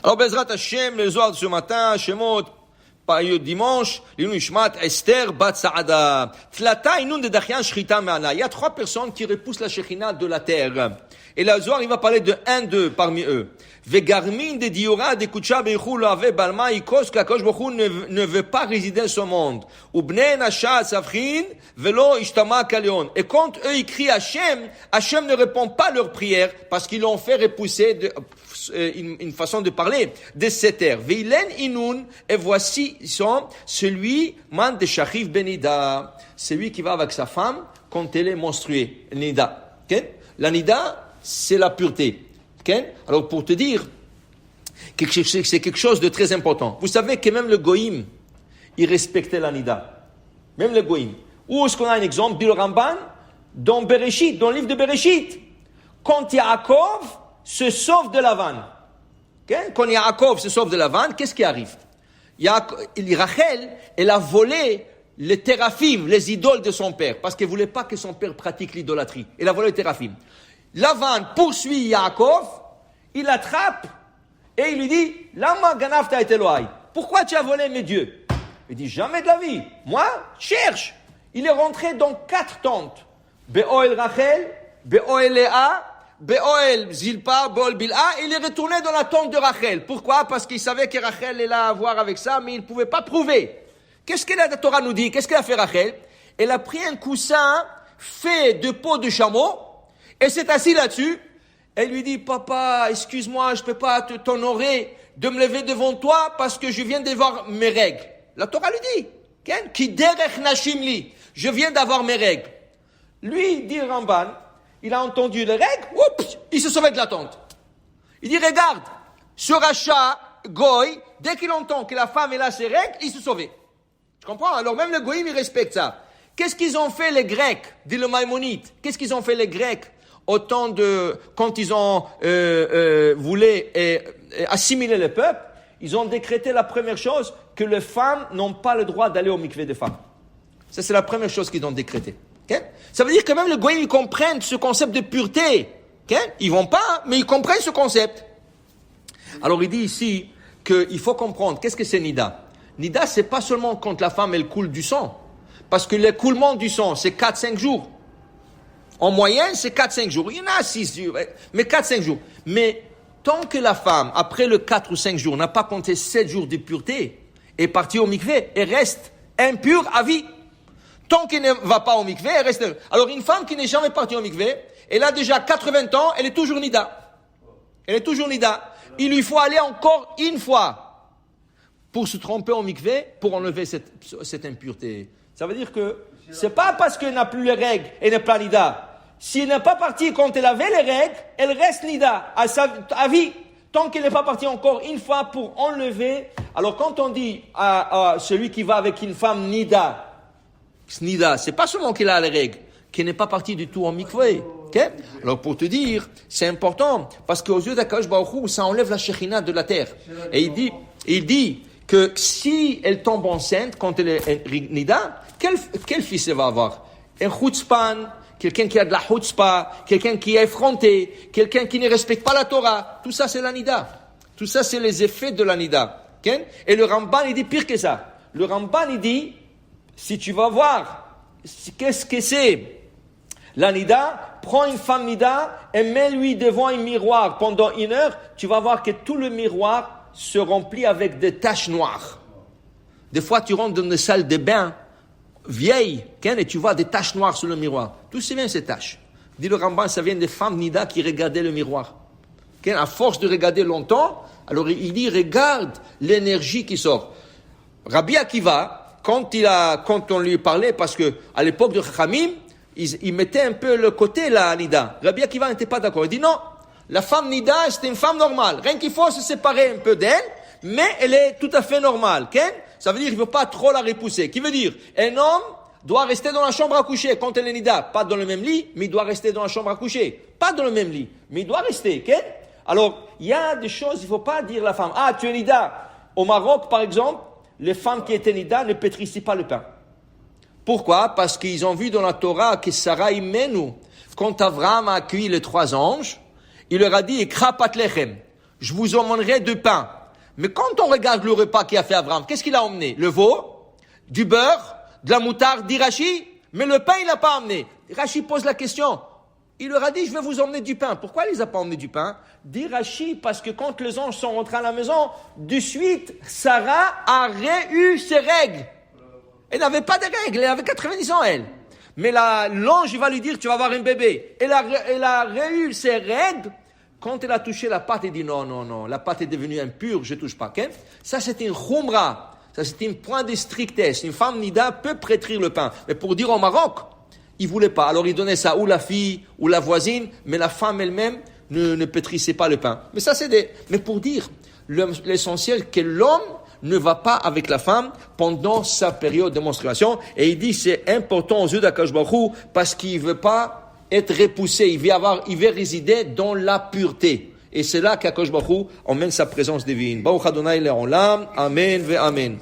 Alors, Bezrat Hashem, le Zohar de ce matin, Shemot, dimanche, l'Inouishmat, Esther, Bat Saada. Tlata, Inun de Dachian, Shrita, Me'ana. Il y a 3 personnes qui repoussent la Shekhina de la terre. Et le Zohar, il va parler de un d'eux parmi eux. Vegarmin de Diora, de Kucha, Beichou, Lave, Balma, Ikos, Kakosh, Bochou ne veut pas résider dans ce monde. Ubne, Nasha, Safrin, Velo, Ishtama, Kalion. Et quand eux, ils crient Hachem, Hachem ne répond pas à leur prière parce qu'ils l'ont fait repousser une façon de parler de cette terre. Veilen Inun, et voici celui, man de Shachif Benida. Celui qui va avec sa femme quand elle est menstruée. Nida. Okay? La Nida, c'est la pureté. Okay? Alors, pour te dire, c'est quelque chose de très important. Vous savez que même le Goïm, il respectait la Nida. Même le Goïm. Où est-ce qu'on a un exemple? Dit le Ramban, dans Bereshit, dans le livre de Bereshit. Quand Yaakov se sauve de la vanne. Okay? Quand Yaakov se sauve de la vanne, qu'est-ce qui arrive? Rachel, elle a volé les téraphim, les idoles de son père, parce qu'elle ne voulait pas que son père pratique l'idolâtrie. Elle a volé les téraphim. Lavan poursuit Yaakov, il l'attrape et il lui dit Lama ganafta et Elohai. Pourquoi tu as volé mes dieux? Il dit jamais de la vie. Moi, cherche. Il est rentré dans 4 tentes. Be'oel Rachel, Be'oel Léa, Be'oel Zilpa, Be'oel Bilha. Il est retourné dans la tente de Rachel. Pourquoi? Parce qu'il savait que Rachel est là à voir avec ça, mais il ne pouvait pas prouver. Qu'est-ce que la Torah nous dit? Qu'est-ce qu'elle a fait Rachel? Elle a pris un coussin fait de peau de chameau. Et s'est assis là-dessus, elle lui dit, papa, excuse-moi, je peux pas t'honorer de me lever devant toi parce que je viens d'avoir mes règles. La Torah lui dit, Ki derech nashim li, je viens d'avoir mes règles. Lui, dit Ramban, il a entendu les règles, oups, il se sauvait de la tente. Il dit, regarde, ce rachat, Goy, dès qu'il entend que la femme est là ses règles, il se sauvait. Tu comprends? Alors même le Goïm, il respecte ça. Qu'est-ce qu'ils ont fait les Grecs, dit le Maïmonide? Qu'est-ce qu'ils ont fait les Grecs? Quand ils ont voulu assimiler le peuple, ils ont décrété la première chose, que les femmes n'ont pas le droit d'aller au mikvé des femmes. Ça, c'est la première chose qu'ils ont décrété. Okay? Ça veut dire que même les Goïms, ils comprennent ce concept de pureté. Okay? Ils vont pas, mais ils comprennent ce concept. Alors, il dit ici qu'il faut comprendre, qu'est-ce que c'est Nida? Nida, c'est pas seulement quand la femme, elle coule du sang. Parce que l'écoulement du sang, c'est 4-5 jours. En moyenne, c'est 4-5 jours. Il y en a 6 jours, mais 4-5 jours. Mais tant que la femme, après le 4 ou 5 jours, n'a pas compté 7 jours de pureté, est partie au mikvé, elle reste impure à vie. Tant qu'elle ne va pas au mikvé, elle reste... Alors une femme qui n'est jamais partie au mikvé, elle a déjà 80 ans, elle est toujours nida. Elle est toujours nida. Il lui faut aller encore une fois pour se tromper au mikvé, pour enlever cette impureté. Ça veut dire que c'est pas parce qu'elle n'a plus les règles, elle n'est pas nida. Si elle n'est pas partie quand elle avait les règles, elle reste nida à vie. Tant qu'elle n'est pas partie encore une fois pour enlever. Alors quand on dit à celui qui va avec une femme nida, c'est pas seulement qu'elle a les règles, qu'elle n'est pas partie du tout en mikvé. Okay? Alors pour te dire, c'est important, parce qu'aux yeux d'Akadosh Baruch Hu, ça enlève la Shekhina de la terre. Et il dit que si elle tombe enceinte quand elle est nida, quel fils elle va avoir? Un chutzpan, quelqu'un qui a de la chutzpah, quelqu'un qui est effronté, quelqu'un qui ne respecte pas la Torah. Tout ça, c'est la nida. Tout ça, c'est les effets de la nida. Okay? Et le Ramban, il dit pire que ça. Le Ramban, il dit, si tu vas voir, qu'est-ce que c'est la nida, prends une femme nida et mets-lui devant un miroir pendant 1 heure, tu vas voir que tout le miroir se remplit avec des taches noires. Des fois, tu rentres dans une salle de bain vieille, et tu vois des taches noires sur le miroir. D'où ça vient ces taches? Dit le Ramban, ça vient des femmes nida qui regardaient le miroir. À force de regarder longtemps, alors il dit, regarde l'énergie qui sort. Rabbi Akiva, quand on lui parlait, parce que à l'époque de Chachamim, il mettait un peu le côté la nida. Rabbi Akiva n'était pas d'accord. Il dit non, la femme nida, c'est une femme normale. Rien qu'il faut se séparer un peu d'elle, mais elle est tout à fait normale. Ça veut dire qu'il ne faut pas trop la repousser. Qui veut dire, un homme doit rester dans la chambre à coucher quand elle est nida. Pas dans le même lit, mais il doit rester dans la chambre à coucher. Pas dans le même lit, mais il doit rester. Alors, il y a des choses, il ne faut pas dire à la femme, ah, tu es nida. Au Maroc, par exemple, les femmes qui étaient nida ne pétrissaient pas le pain. Pourquoi? Parce qu'ils ont vu dans la Torah que Sarah Imenu, quand Abraham a accueilli les 3 anges, il leur a dit, Ekra pat lechem. je vous emmènerai du pain. Mais quand on regarde le repas qu'a fait Abraham, qu'est-ce qu'il a emmené? Le veau, du beurre, de la moutarde, d'Irachi, mais le pain, il n'a pas emmené. Rachi pose la question. Il leur a dit, je vais vous emmener du pain. Pourquoi il les a pas emmené du pain? Dit Rachi, parce que quand les anges sont rentrés à la maison, de suite, Sarah a eu ses règles. Elle n'avait pas de règles, elle avait 90 ans, elle. Mais l'ange, il va lui dire, tu vas avoir un bébé. Elle a eu ses règles. Quand elle a touché la pâte, elle dit, non, la pâte est devenue impure, je touche pas. Okay? Ça, c'est une khumra. Ça, c'est un point de strictesse. Une femme nida peut pétrir le pain. Mais pour dire au Maroc, il voulait pas. Alors, il donnait ça ou la fille, ou la voisine, mais la femme elle-même ne pétrissait pas le pain. Mais ça, mais pour dire, l'essentiel, que l'homme ne va pas avec la femme pendant sa période de menstruation. Et il dit, c'est important aux yeux d'Akadosh Baruch Hu, parce qu'il veut pas être repoussé. Il veut résider dans la pureté. Et c'est là qu'Akadosh Baruch Hu emmène sa présence divine. Baruch Adonai le'olam. Amen ve amen.